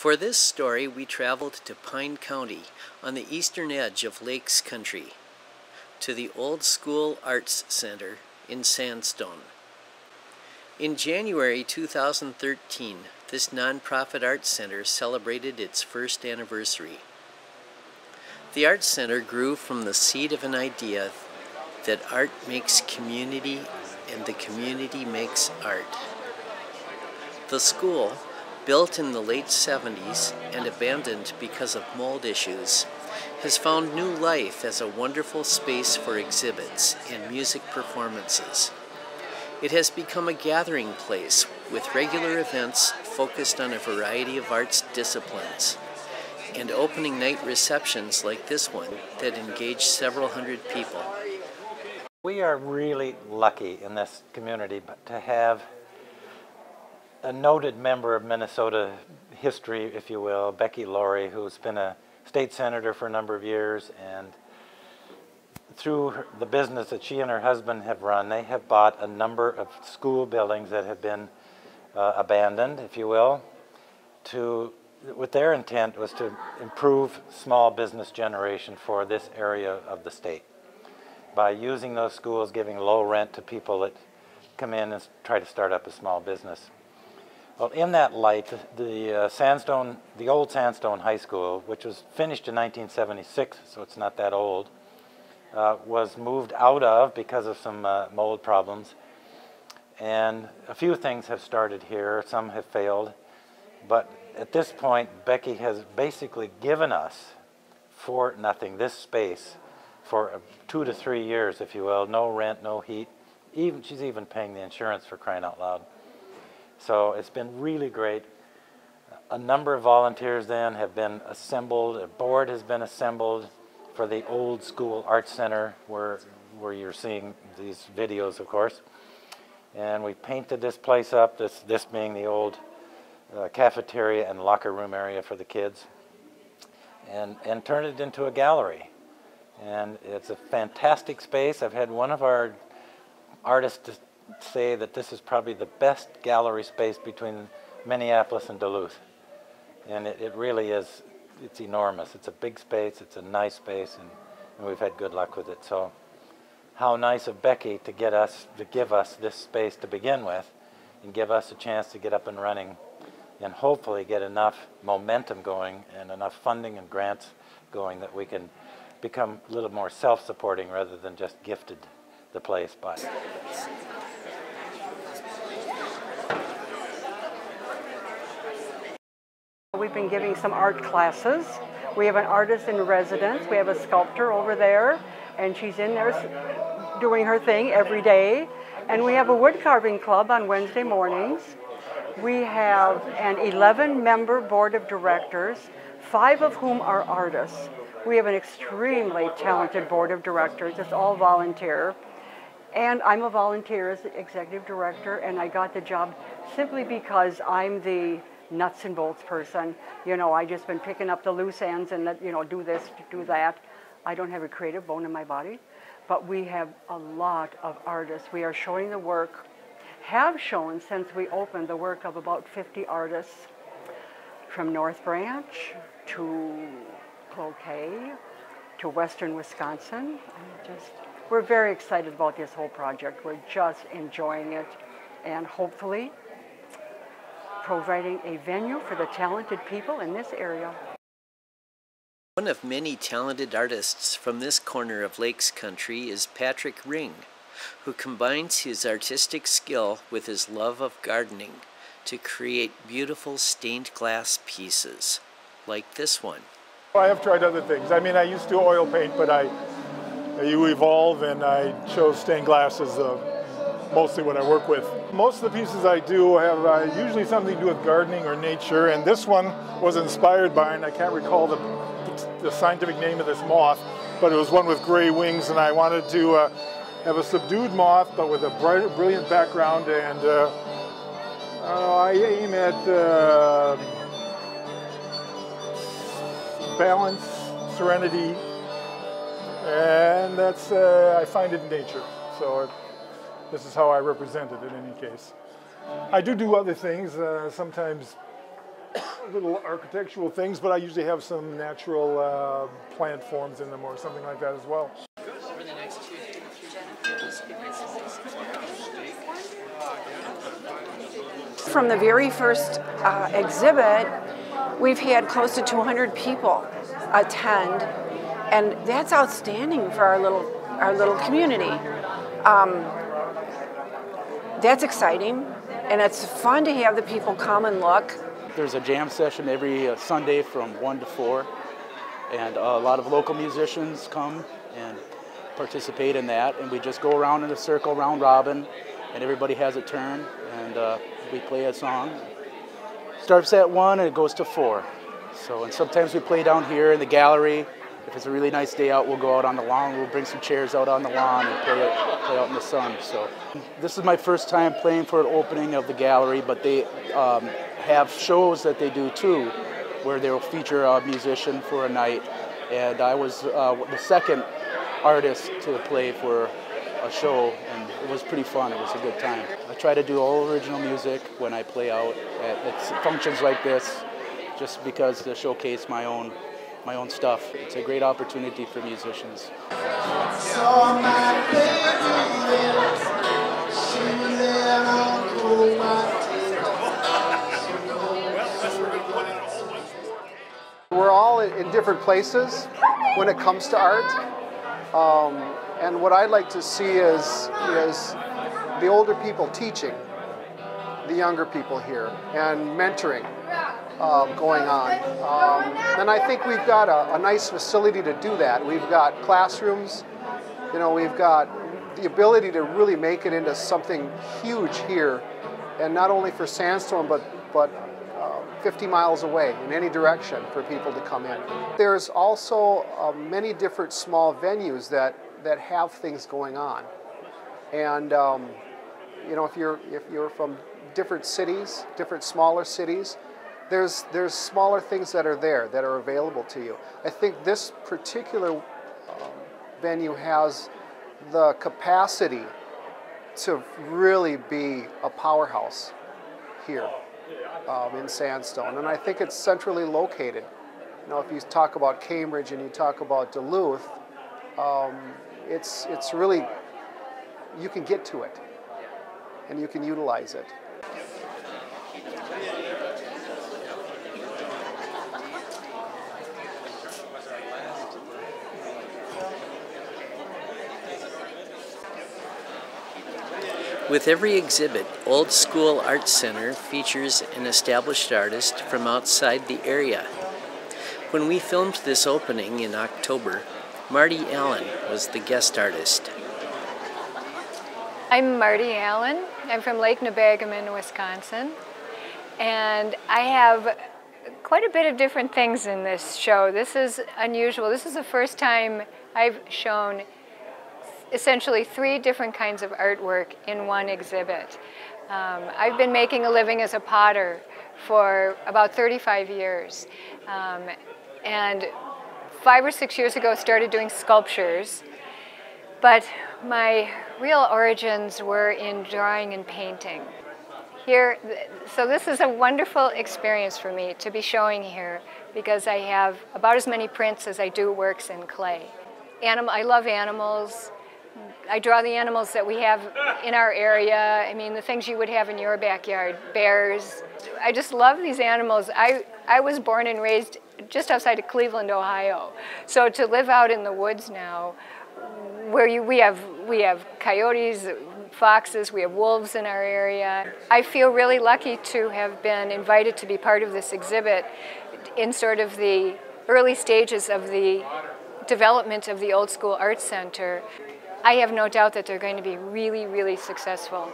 For this story, we traveled to Pine County on the eastern edge of Lakes Country, to the Old School Arts Center in Sandstone. In January 2013, this nonprofit arts center celebrated its first anniversary. The Arts Center grew from the seed of an idea that art makes community and the community makes art. The school, built in the late 70s and abandoned because of mold issues, has found new life as a wonderful space for exhibits and music performances. It has become a gathering place with regular events focused on a variety of arts disciplines, and opening night receptions like this one that engage several hundred people. We are really lucky in this community to have a noted member of Minnesota history, if you will, Becky Laurie, who's been a state senator for a number of years, and through the business that she and her husband have run, they have bought a number of school buildings that have been abandoned, if you will, with their intent was to improve small business generation for this area of the state by using those schools, giving low rent to people that come in and try to start up a small business. Well, in that light, the old Sandstone High School, which was finished in 1976, so it's not that old, was moved out of because of some mold problems. And a few things have started here, some have failed. But at this point, Becky has basically given us for nothing this space for 2 to 3 years, if you will. No rent, no heat. She's even paying the insurance, for crying out loud. So it's been really great. A number of volunteers then have been assembled. A board has been assembled for the Old School Arts Center, where you're seeing these videos, of course. And we painted this place up, this being the old cafeteria and locker room area for the kids, and turned it into a gallery. And it's a fantastic space. I've had one of our artists say that this is probably the best gallery space between Minneapolis and Duluth. And it really is, it's enormous. It's a big space, it's a nice space, and we've had good luck with it. So how nice of Becky to give us this space to begin with and give us a chance to get up and running and hopefully get enough momentum going and enough funding and grants going that we can become a little more self-supporting rather than just gifted the place by. We've been giving some art classes. We have an artist in residence. We have a sculptor over there, and she's in there doing her thing every day. And we have a wood carving club on Wednesday mornings. We have an 11-member board of directors, 5 of whom are artists. We have an extremely talented board of directors. It's all volunteer. And I'm a volunteer as the executive director, and I got the job simply because I'm the nuts and bolts person. You know, I just been picking up the loose ends and do this, do that. I don't have a creative bone in my body, but we have a lot of artists. We are showing the work, have shown since we opened the work of about 50 artists from North Branch to Cloquet to Western Wisconsin. We're very excited about this whole project. We're just enjoying it, and hopefully providing a venue for the talented people in this area. One of many talented artists from this corner of Lakes Country is Patrick Ring, who combines his artistic skill with his love of gardening to create beautiful stained glass pieces, like this one. I have tried other things. I mean, I used to oil paint, but you evolve, and I chose stained glass as mostly what I work with. Most of the pieces I do have usually something to do with gardening or nature, and this one was inspired by, and I can't recall the scientific name of this moth, but it was one with gray wings, and I wanted to have a subdued moth, but with a brilliant background, and I aim at balance, serenity, and that's, I find it in nature. So this is how I represent it in any case. I do other things. Sometimes little architectural things, but I usually have some natural plant forms in them or something like that as well. From the very first exhibit, we've had close to 200 people attend, and that's outstanding for our little community. That's exciting, and it's fun to have the people come and look. There's a jam session every Sunday from 1 to 4, and a lot of local musicians come and participate in that, and we just go around in a circle, round robin, and everybody has a turn, and we play a song. Starts at 1 and it goes to 4. So, and sometimes we play down here in the gallery. If it's a really nice day out, we'll go out on the lawn. We'll bring some chairs out on the lawn and play out in the sun. So this is my first time playing for an opening of the gallery, but they have shows that they do too, where they'll feature a musician for a night. And I was the second artist to play for a show, and it was pretty fun. It was a good time. I try to do all original music when I play out at functions like this, just because to showcase my own stuff. It's a great opportunity for musicians. We're all in different places when it comes to art. And what I'd like to see is the older people teaching the younger people here and mentoring going on. And I think we've got a nice facility to do that. We've got classrooms, we've got the ability to really make it into something huge here, and not only for Sandstone, but 50 miles away in any direction for people to come in. There's also many different small venues that have things going on, and if you're from different cities, different smaller cities, there's smaller things that are there that are available to you. I think this particular venue has the capacity to really be a powerhouse here in Sandstone, and I think it's centrally located. If you talk about Cambridge and you talk about Duluth, it's really, you can get to it and you can utilize it. With every exhibit, Old School Arts Center features an established artist from outside the area. When we filmed this opening in October, Marty Allen was the guest artist. I'm Marty Allen. I'm from Lake Nebagamon, Wisconsin. And I have quite a bit of different things in this show. This is unusual. This is the first time I've shown essentially 3 different kinds of artwork in one exhibit. I've been making a living as a potter for about 35 years. And 5 or 6 years ago started doing sculptures. But my real origins were in drawing and painting. So this is a wonderful experience for me to be showing here, because I have about as many prints as I do works in clay. I love animals. I draw the animals that we have in our area. I mean, the things you would have in your backyard, bears. I just love these animals. I was born and raised just outside of Cleveland, Ohio. So to live out in the woods now, where we have coyotes, foxes, we have wolves in our area. I feel really lucky to have been invited to be part of this exhibit in sort of the early stages of the development of the Old School Arts Center. I have no doubt that they're going to be really, really successful.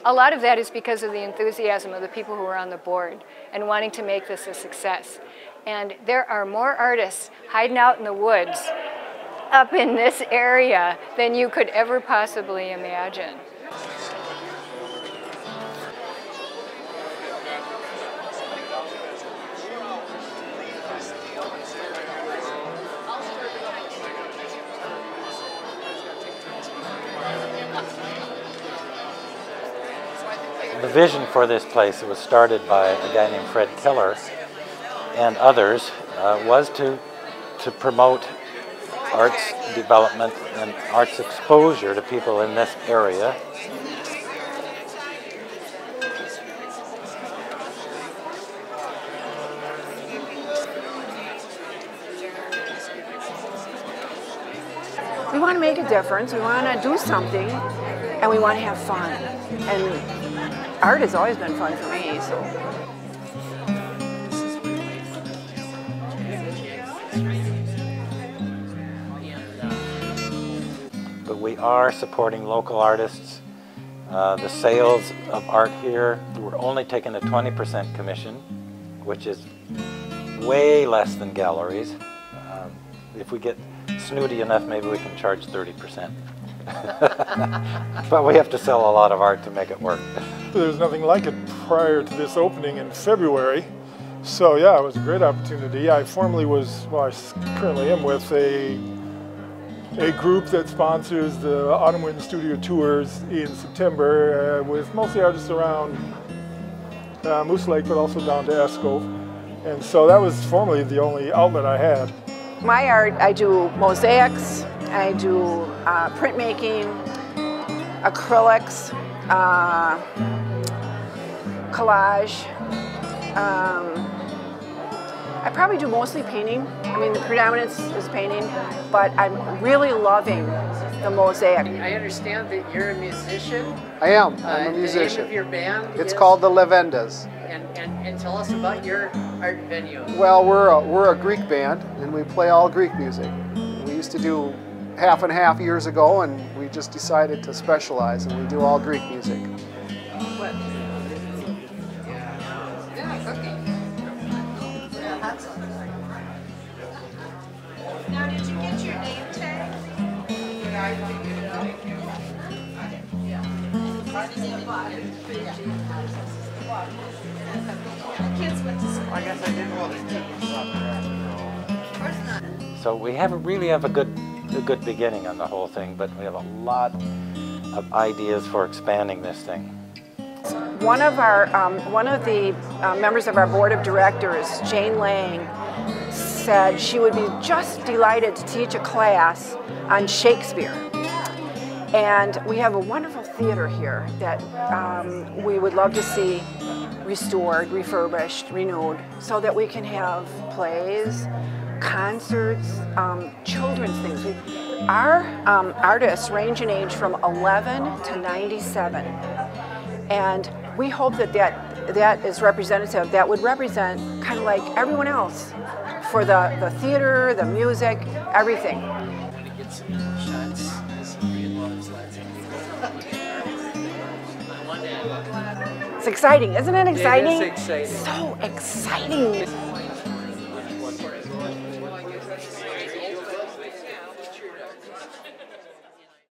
A lot of that is because of the enthusiasm of the people who are on the board and wanting to make this a success. And there are more artists hiding out in the woods up in this area than you could ever possibly imagine. The vision for this place, it was started by a guy named Fred Keller, and others was to promote arts development and arts exposure to people in this area. We want to make a difference, we want to do something, and we want to have fun. And art has always been fun for me, so. But we are supporting local artists. The sales of art here, we're only taking a 20% commission, which is way less than galleries. If we get snooty enough, maybe we can charge 30%. But we have to sell a lot of art to make it work. There's nothing like it prior to this opening in February. So yeah, it was a great opportunity. I formerly was, well, I currently am with a group that sponsors the Autumn Wind Studio Tours in September with mostly artists around Moose Lake, but also down to Escove. And so that was formerly the only outlet I had. My art, I do mosaics, I do printmaking, acrylics, collage. I probably do mostly painting. I mean, the predominance is painting, but I'm really loving the mosaic. I understand that you're a musician. I am. I'm a musician. The name of your band It's called the Levendas. And tell us about your art venue. Well, we're a Greek band, and we play all Greek music. We used to do half and half years ago, and we just decided to specialize, and we do all Greek music. What? Yeah, okay. Now, did you get your name tag? Kids went to school. I guess I did. So we really have a good beginning on the whole thing, but we have a lot of ideas for expanding this thing. One of the members of our board of directors, Jane Lang, said she would be just delighted to teach a class on Shakespeare. And we have a wonderful theater here that we would love to see restored, refurbished, renewed, so that we can have plays, concerts, children's things. Our artists range in age from 11 to 97. And we hope that is representative, that would represent kind of like everyone else for the theater, the music, everything. It's exciting, isn't it exciting? It is exciting. So exciting.